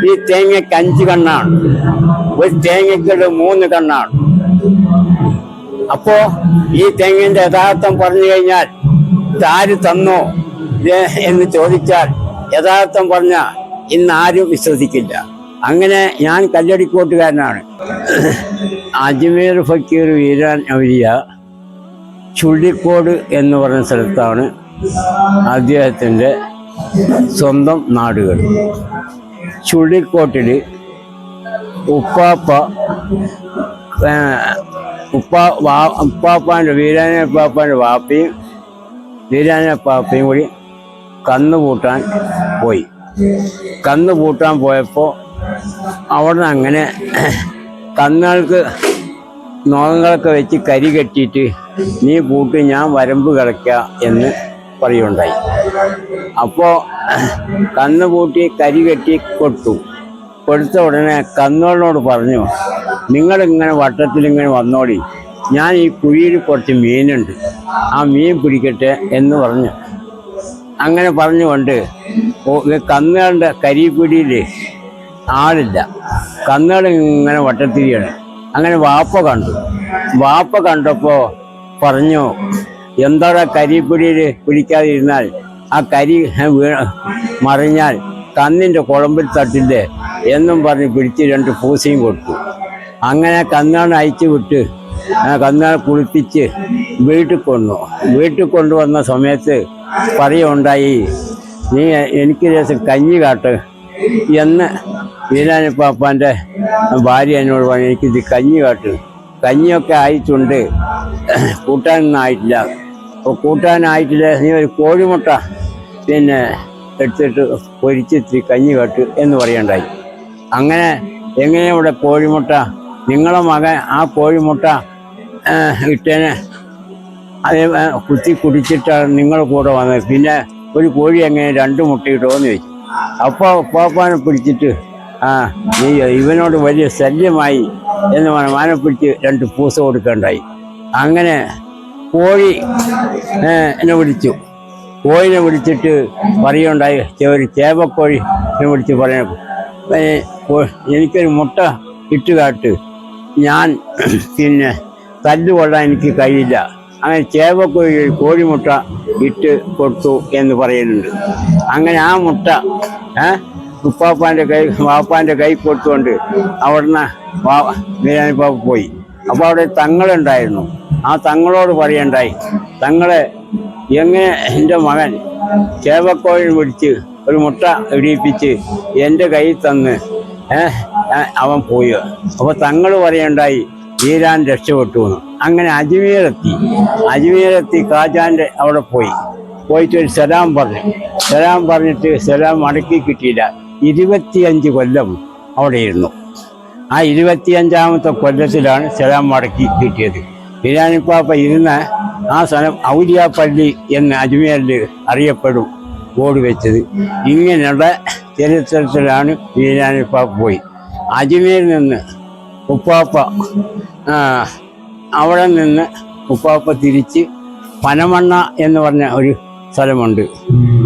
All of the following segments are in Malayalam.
ഈ തേങ്ങയ്ക്ക് 5 കണ്ണാണ്, ഒരു തേങ്ങയ്ക്ക് 3 കണ്ണാണ്. അപ്പോ ഈ തെങ്ങിന്റെ യഥാർത്ഥം പറഞ്ഞു കഴിഞ്ഞാൽ ആര് തന്നോ എന്ന് ചോദിച്ചാൽ യഥാർത്ഥം പറഞ്ഞ ഇന്ന് ആരും വിശ്വസിക്കില്ല. അങ്ങനെ ഞാൻ കല്ലടിക്കോട്ടുകാരനാണ്. അജ്മീർ ഫക്കീർ വീരാൻ ഔലിയ ചുള്ളിക്കോട് എന്ന് പറഞ്ഞ സ്ഥലത്താണ് അദ്ദേഹത്തിൻ്റെ സ്വന്തം നാടുകൾ. ചുള്ളിക്കോട്ടിൽ ഉപ്പാപ്പാൻ്റെ വീരാനപ്പാപ്പാൻ്റെ വീരാനപ്പാപ്പയും കൂടി കന്ന് പൂട്ടാൻ പോയി. കന്ന് പൂട്ടാൻ പോയപ്പോൾ അവിടെ നിന്ന് അങ്ങനെ കന്നുകൾക്ക് നോങ്ങളൊക്കെ വെച്ച് കരി കെട്ടിയിട്ട് നീ പൂട്ടി ഞാൻ വരമ്പ് കിടക്കുക എന്ന് പറയുണ്ടായി. അപ്പോൾ കന്ന് പൂട്ടി കരി കെട്ടി കൊടുത്ത ഉടനെ കന്നുകളിനോട് പറഞ്ഞു, നിങ്ങളിങ്ങനെ വട്ടത്തിലിങ്ങനെ വന്നോടി, ഞാൻ ഈ കുഴിയിൽ കുറച്ച് മീനുണ്ട്, ആ മീൻ പിടിക്കട്ടെ എന്ന് പറഞ്ഞു. അങ്ങനെ പറഞ്ഞുകൊണ്ട് കന്നുകളുടെ കരിപ്പിടിയിൽ ആളില്ല, കന്നുകൾ ഇങ്ങനെ വട്ടത്തിരിയാണ്. അങ്ങനെ വാപ്പ കണ്ടപ്പോൾ പറഞ്ഞു, എന്താടാ കരിപ്പിടിയിൽ പിടിക്കാതിരുന്നാൽ ആ കരി മറിഞ്ഞാൽ കന്നിൻ്റെ കുളമ്പിൽ തട്ടില്ലേ എന്നും പറഞ്ഞ് പിടിച്ച് 2 പൂസയും കൊടുത്തു. അങ്ങനെ കന്നുകളെ അയച്ചു വിട്ട് കന്നുകളെ കുളിപ്പിച്ച് വീട്ടിൽ കൊണ്ടുവന്ന സമയത്ത് പറയുണ്ടായി, നീ എനിക്ക് ദിവസം കഞ്ഞി കാട്ട് എന്ന് വീരാനിപ്പാപ്പാൻ്റെ ഭാര്യ എന്നോട് പറഞ്ഞു. എനിക്കിത് കഞ്ഞി കാട്ട്, കഞ്ഞിയൊക്കെ ആയിട്ടുണ്ട്, കൂട്ടാനൊന്നും ആയിട്ടില്ല. അപ്പോൾ കൂട്ടാനായിട്ടില്ല, നീ ഒരു കോഴിമുട്ട പിന്നെ എടുത്തിട്ട് പൊരിച്ചിട്ട് കഞ്ഞി കാട്ട് എന്ന് പറയണ്ടായി. അങ്ങനെ എങ്ങനെ ഇവിടെ കോഴിമുട്ട, നിങ്ങളെ മകൻ ആ കോഴിമുട്ട ഇട്ടേനെ അത് കുടിച്ചിട്ടാണ് നിങ്ങളുടെ കൂടെ വന്നത്, പിന്നെ ഒരു കോഴി എങ്ങനെ 2 മുട്ട ഇട്ടുമെന്ന് ചോദിച്ചു. അപ്പോൾ ഉപ്പാപ്പാനെ പിടിച്ചിട്ട് നീ ഇവനോട് വലിയ ശല്യമായി എന്ന് പറഞ്ഞ് മാനെ പിടിച്ച് 2 പൂസ കൊടുക്കണ്ടായി. അങ്ങനെ കോഴിനെ വിളിച്ചിട്ട് പറയുണ്ടായി, ഒരു ചേവക്കോഴിനെ വിളിച്ച് പറയണം, എനിക്കൊരു മുട്ട ഇട്ടുകാട്ട്, ഞാൻ പിന്നെ തല്ലുകൊള്ളാൻ എനിക്ക് കഴിയില്ല. അങ്ങനെ കോഴിമുട്ട ഇട്ട് കൊടുത്തു എന്ന് പറയുന്നുണ്ട്. അങ്ങനെ ആ മുട്ട വാപ്പാൻ്റെ കൈ കൊടുത്തുകൊണ്ട് അവിടുന്ന് വീരാനിപ്പാപ്പ പോയി. അപ്പോൾ അവിടെ തങ്ങളുണ്ടായിരുന്നു. ആ തങ്ങളോട് പറയണ്ടായി, തങ്ങളെ എങ്ങനെ എൻ്റെ മകൻ ചേവക്കോഴിനെ പിടിച്ച് ഒരു മുട്ട ഇടിയിപ്പിച്ച് എൻ്റെ കയ്യിൽ തന്ന് അവൻ പോയി. അപ്പോൾ തങ്ങൾ പറയണ്ടായി, വീരാൻ രക്ഷപ്പെട്ടു എന്ന്. അങ്ങനെ അജ്മീരെത്തി ഖാജാൻ്റെ അവിടെ പോയിട്ട് ഒരു സലാം പറഞ്ഞിട്ട് സലാം മടക്കി കിട്ടിയില്ല. 25 കൊല്ലം അവിടെ ഇരുന്നു. ആ 25ാമത്തെ കൊല്ലത്തിലാണ് സലാം മടക്കി കിട്ടിയത്. വീരാനിപ്പാപ്പ ഇരുന്ന ആ സ്ഥലം ഔലിയാപ്പള്ളി എന്ന് അജ്മീരിൽ അറിയപ്പെടും ബോർഡ് വെച്ചത്. ഇങ്ങനെയുള്ള ചരിത്രത്തിലാണ് വീരാനിപ്പാപ്പ പോയി. അജ്മീരിൽ നിന്ന് അവിടെ നിന്ന് ഉപ്പാപ്പ തിരിച്ച് പനമണ്ണ എന്ന് പറഞ്ഞ ഒരു സ്ഥലമുണ്ട്,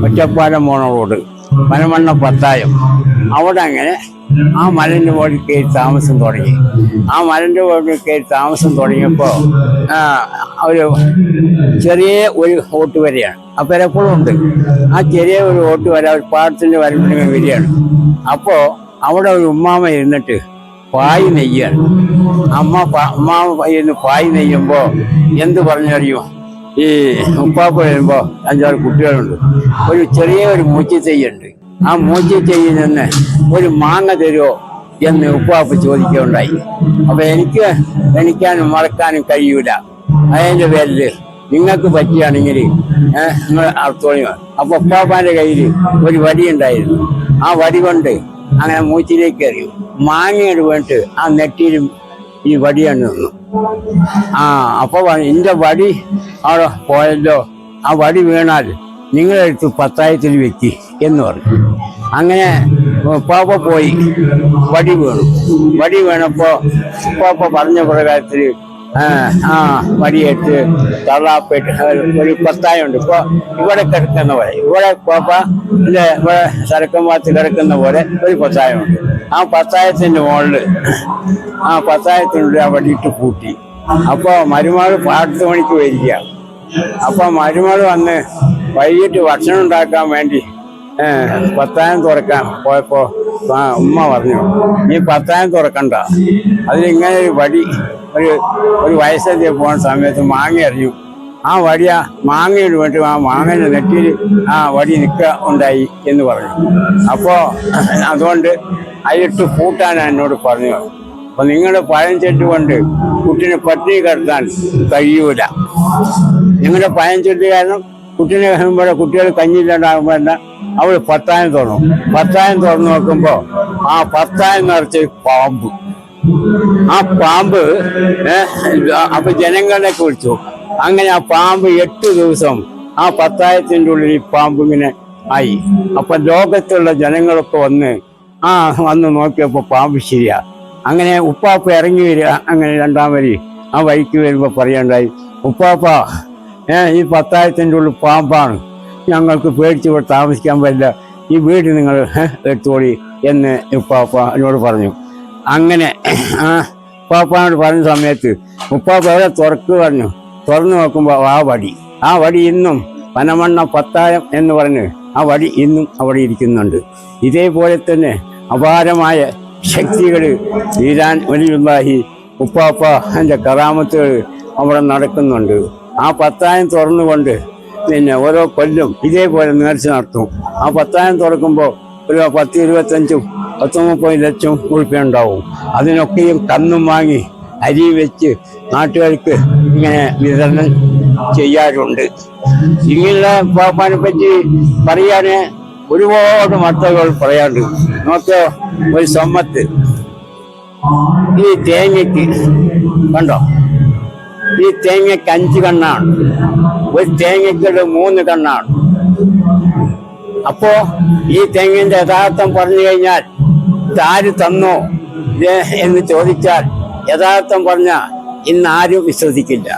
ഒറ്റപ്പാലം പോണ റോഡ്, പനമണ്ണ പത്തായം. അവിടെ അങ്ങനെ ആ മലൻ്റെ മുകളിൽ കയറി താമസം തുടങ്ങി. ആ മലൻ്റെ മുകളിൽ കയറി താമസം തുടങ്ങിയപ്പോൾ ഒരു ചെറിയ ഒരു ഓട്ടുവരയാണ്. അപ്പോൾ എപ്പോഴും ഉണ്ട് ആ ചെറിയ ഒരു ഓട്ടുവര, ഒരു പാടത്തിൻ്റെ വരമ്പിന് വരികയാണ്. അപ്പോൾ അവിടെ ഒരു ഉമ്മാമ ഇരുന്നിട്ട് പായ് നെയ്യാണ്. ഉമ്മാമ ഇരുന്ന് പായ് നെയ്യുമ്പോൾ എന്ത് പറഞ്ഞറിയോ, ഈ ഉപ്പാപ്പ വരുമ്പോൾ 5-6 കുട്ടികളുണ്ട്, ഒരു ചെറിയ ഒരു മൂച്ചിത്തൈയുണ്ട്. ആ മൂച്ചിത്തൈയിൽ നിന്ന് ഒരു മാങ്ങ തരുമോ എന്ന് ഉപ്പാപ്പ ചോദിക്കുകയുണ്ടായി. അപ്പോൾ എണിക്കാനും മറക്കാനും കഴിയൂല, അതിൻ്റെ പേരിൽ നിങ്ങൾക്ക് പറ്റിയാണെങ്കിൽ നിങ്ങൾ അർത്ഥോളിയോ. അപ്പോൾ ഉപ്പാപ്പാൻ്റെ കയ്യിൽ ഒരു വടി ഉണ്ടായിരുന്നു. ആ വടി കൊണ്ട് അങ്ങനെ മൂച്ചിലേക്ക് എറിയും. മാങ്ങയോട് വേണ്ടിട്ട് ആ നെറ്റിയിലും ഈ വടിയാണ് നിന്നു. അപ്പോൾ എൻ്റെ വടി അവിടെ പോയല്ലോ, ആ വടി വീണാൽ നിങ്ങളെടുത്ത് 10,000 വെക്കി എന്ന് പറഞ്ഞു. അങ്ങനെ ഉപ്പാപ്പ പോയി, വടി വീണപ്പോൾ ഉപ്പാപ്പ പറഞ്ഞ പ്രകാരത്തിൽ വടിയേറ്റ് തള്ളാപ്പേറ്റ് ഒരു പത്തായുണ്ട്. ഇപ്പോൾ ഇവിടെ കിടക്കുന്ന പോലെ ഇവിടെ ഇവിടെ സരക്കമ്പാത്ത് കിടക്കുന്ന പോലെ ഒരു പത്തായമുണ്ട്. ആ പത്തായത്തിന്റെ മുകളിൽ ആ വടിയിട്ട് പൂട്ടി. അപ്പോൾ മരുമകൾ 10 മണിക്ക് വരിക. അപ്പൊ മരുമകൾ വന്ന് വൈകിട്ട് ഭക്ഷണം ഉണ്ടാക്കാൻ വേണ്ടി പത്തായം തുറക്കാൻ പോയപ്പോ ഉമ്മ പറഞ്ഞു, നീ പത്തായം തുറക്കണ്ട, അതിലിങ്ങനെ ഒരു വടി ഒരു വയസ്സെത്തിയ പോകുന്ന സമയത്ത് മാങ്ങ എറിഞ്ഞു. ആ വടി മാങ്ങയിട്ട് വേണ്ടി ആ മാങ്ങയുടെ നെറ്റിയിൽ ആ വടി നിൽക്കുക ഉണ്ടായി എന്ന് പറഞ്ഞു. അപ്പോ അതുകൊണ്ട് അതിലിട്ട് പൂട്ടാൻ എന്നോട് പറഞ്ഞു. അപ്പൊ നിങ്ങളുടെ പഴം ചെട്ട് കൊണ്ട് കുട്ടിനെ പട്ടിണി കിടത്താൻ കഴിയൂല. നിങ്ങളുടെ പഴം ചെട്ട് കാരണം കുട്ടിനെ കഴിയുമ്പോൾ കുട്ടികൾ കഞ്ഞില്ലാണ്ടാകുമ്പോൾ എന്താ അവൾ പത്തായം തുറന്നു. പത്തായം തുറന്നു നോക്കുമ്പോ ആ പത്തായം നിറച്ച് പാമ്പ്. ആ പാമ്പ് അപ്പൊ ജനങ്ങളെ വിളിച്ചു. അങ്ങനെ ആ പാമ്പ് 8 ദിവസം ആ പത്തായത്തിന്റെ ഉള്ളിൽ ഈ പാമ്പ് ഇങ്ങനെ ആയി. അപ്പൊ ലോകത്തുള്ള ജനങ്ങളൊക്കെ വന്ന് നോക്കിയപ്പോ പാമ്പ് ശരിയാ. അങ്ങനെ ഉപ്പാപ്പ ഇറങ്ങി വരിക. അങ്ങനെ 2ാം വരി ആ വഴിക്ക് വരുമ്പോ പറയണ്ടായി, ഉപ്പാപ്പ ഈ പത്തായത്തിന്റെ ഉള്ളിൽ പാമ്പാണ്, ഞങ്ങൾക്ക് പേടിച്ച് ഇവിടെ താമസിക്കാൻ പറ്റില്ല, ഈ വീട് നിങ്ങൾ എടുത്തോളി എന്ന് ഉപ്പാപ്പ എന്നോട് പറഞ്ഞു. അങ്ങനെ ഉപ്പാപ്പാനോട് പറഞ്ഞ സമയത്ത് ഉപ്പാപ്പ എവിടെ തുറക്ക് പറഞ്ഞു. തുറന്നു നോക്കുമ്പോൾ ആ വടി ഇന്നും പനമണ്ണ പത്തായം എന്ന് പറഞ്ഞ് ആ വടി ഇന്നും അവിടെ ഇരിക്കുന്നുണ്ട്. ഇതേപോലെ തന്നെ അപാരമായ ശക്തികൾ വീരാൻ വലിയുള്ളാഹി ഉപ്പാപ്പ എൻ്റെ കറാമത്തുകൾ അവിടെ നടക്കുന്നുണ്ട്. ആ പത്തായം തുറന്നുകൊണ്ട് പിന്നെ ഓരോ കൊല്ലം ഇതേപോലെ നേർച്ച നടത്തും. ആ പത്തായം തുറക്കുമ്പോൾ ഒരു 10, 25, 30 ലക്ഷം ഉറുപ്പിക ഉണ്ടാവും. അതിനൊക്കെയും കന്നും വാങ്ങി അരി വെച്ച് നാട്ടുകാർക്ക് ഇങ്ങനെ വിതരണം ചെയ്യാറുണ്ട്. ഇങ്ങനെയുള്ള പാപ്പാനെ പറ്റി പറയാന് ഒരുപാട് മട്ടകൾ പറയാണ്ട്. നോക്കോ, ഒരു സമ്മത്ത് ഈ തേങ്ങയ്ക്ക് കണ്ടോ, ഈ തേങ്ങയ്ക്ക് 5 കണ്ണാണ്, ഒരു തേങ്ങയ്ക്ക് 3 കണ്ണാണ്. അപ്പോ ഈ തെങ്ങിന്റെ യഥാർത്ഥം പറഞ്ഞു കഴിഞ്ഞാൽ ആര് തന്നോ എന്ന് ചോദിച്ചാൽ യഥാർത്ഥം പറഞ്ഞ ഇന്ന് ആരും വിശ്വസിക്കില്ല.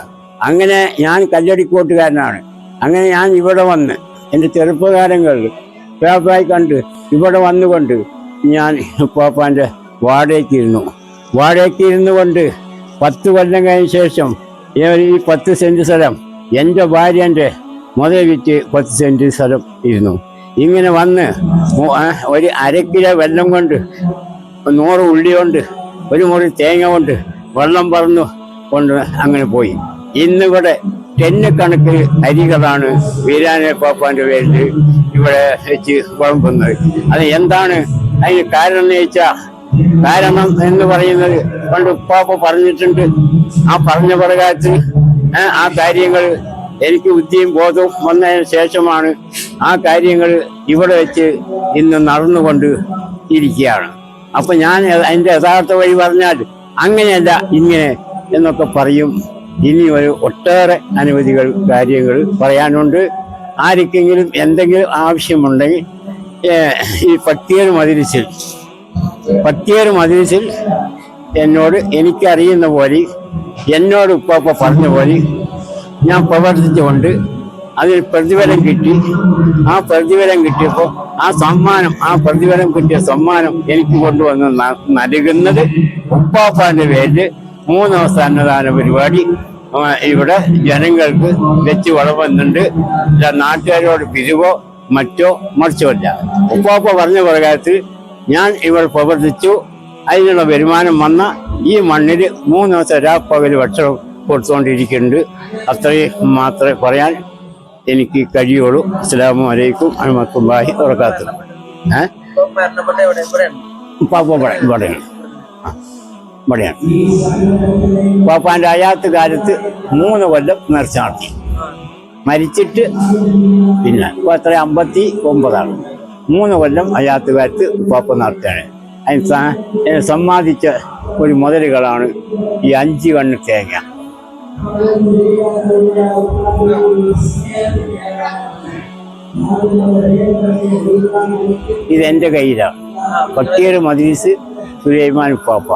അങ്ങനെ ഞാൻ കല്ലടിക്കോട്ടുകാരനാണ്. അങ്ങനെ ഞാൻ ഇവിടെ വന്ന് എൻ്റെ ചെറുപ്പകാലങ്ങളിൽ പാപ്പായി കണ്ട് ഇവിടെ വന്നുകൊണ്ട് ഞാൻ പാപ്പാൻ്റെ വാടകയ്ക്ക് ഇരുന്നു കൊണ്ട് 10 കൊല്ലം കഴിഞ്ഞ ശേഷം ഈ 10 സെന്റ് സ്ഥലം എൻ്റെ ഭാര്യൻ്റെ മുതൽ വിറ്റ് 10 സെന്റ് സ്ഥലം ഇരുന്നു. ഇങ്ങനെ വന്ന് ഒരു 1/2 കിലോ വെള്ളം കൊണ്ട് 100 ഉള്ളി കൊണ്ട് 1 മുറി തേങ്ങ കൊണ്ട് വെള്ളം പറന്നു കൊണ്ട് അങ്ങനെ പോയി. ഇന്നിവിടെ 10 കണക്കിന് അരികളാണ് വീരാനെ പാപ്പാന്റെ പേരിൽ ഇവിടെ വെച്ച് കുഴമ്പുന്നത്. അത് എന്താണ് അതിന് കാരണം എന്ന് ചോദിച്ചാൽ, കാരണം എന്ന് പറയുന്നത് പണ്ട് ഉപ്പാപ്പ പറഞ്ഞിട്ടുണ്ട്. ആ പറഞ്ഞ പ്രകാരത്തിൽ ആ കാര്യങ്ങൾ എനിക്ക് ബുദ്ധിയും ബോധവും വന്നതിന് ശേഷമാണ് ആ കാര്യങ്ങൾ ഇവിടെ വെച്ച് ഇന്ന് നടന്നുകൊണ്ട് ഇരിക്കുകയാണ്. അപ്പൊ ഞാൻ അതിന്റെ യഥാർത്ഥ വഴി പറഞ്ഞാൽ അങ്ങനെയല്ല ഇങ്ങനെ എന്നൊക്കെ പറയും. ഇനി ഒട്ടേറെ അനവധികൾ കാര്യങ്ങൾ പറയാനുണ്ട്. ആർക്കെങ്കിലും എന്തെങ്കിലും ആവശ്യമുണ്ടെങ്കിൽ ഈ പട്ടിയേറ് മദ്രസിൽ എന്നോട് എനിക്കറിയുന്ന പോലെ എന്നോട് ഉപ്പാപ്പ പറഞ്ഞ പോലെ ഞാൻ പ്രവർത്തിച്ചുകൊണ്ട് അതിൽ പ്രതിഫലം കിട്ടി. ആ പ്രതിഫലം കിട്ടിയപ്പോൾ ആ പ്രതിഫലം കിട്ടിയ സമ്മാനം എനിക്ക് കൊണ്ടുവന്ന് നൽകുന്നത് ഉപ്പാപ്പാന്റെ പേരിൽ 3 ദിവസ അന്നദാന പരിപാടി ഇവിടെ ജനങ്ങൾക്ക് വെച്ച് വളർന്നുണ്ട്. നാട്ടുകാരോട് പിരിവോ മറിച്ചോ അല്ല. ഉപ്പാപ്പ പറഞ്ഞ പ്രകാരത്തിൽ ഞാൻ ഇവിടെ പ്രവർത്തിച്ചു. അതിനുള്ള വരുമാനം വന്ന ഈ മണ്ണിൽ 3 ദിവസം രാപ്പകൽ ഭക്ഷണം കൊടുത്തുകൊണ്ടിരിക്കുന്നുണ്ട്. അത്രയും മാത്രമേ പറയാൻ എനിക്ക് കഴിയുള്ളൂ. അസ്സലാമു അലൈക്കും വറഹ്മത്തുള്ളാഹി വബറകാതുഹു. ഇവിടെയാണ് പാപ്പാന്റെ അയാത്ത് കാലത്ത് 3 കൊല്ലം നേർച്ച നടത്തി. മരിച്ചിട്ട് പിന്നെ എത്ര 59 3 കൊല്ലം അയാത്ത് കാലത്ത് പാപ്പ നടത്തുകയാണ്. അതിന് സമ്മാനിച്ച ഒരു മുതലുകളാണ് ഈ 5 കണ്ണ് തേങ്ങ. ഇതെന്റെ കയ്യിലാണ്. പട്ടിയേറ് മദ്രസ് സുലൈമാൻ ഉപ്പാപ്പ.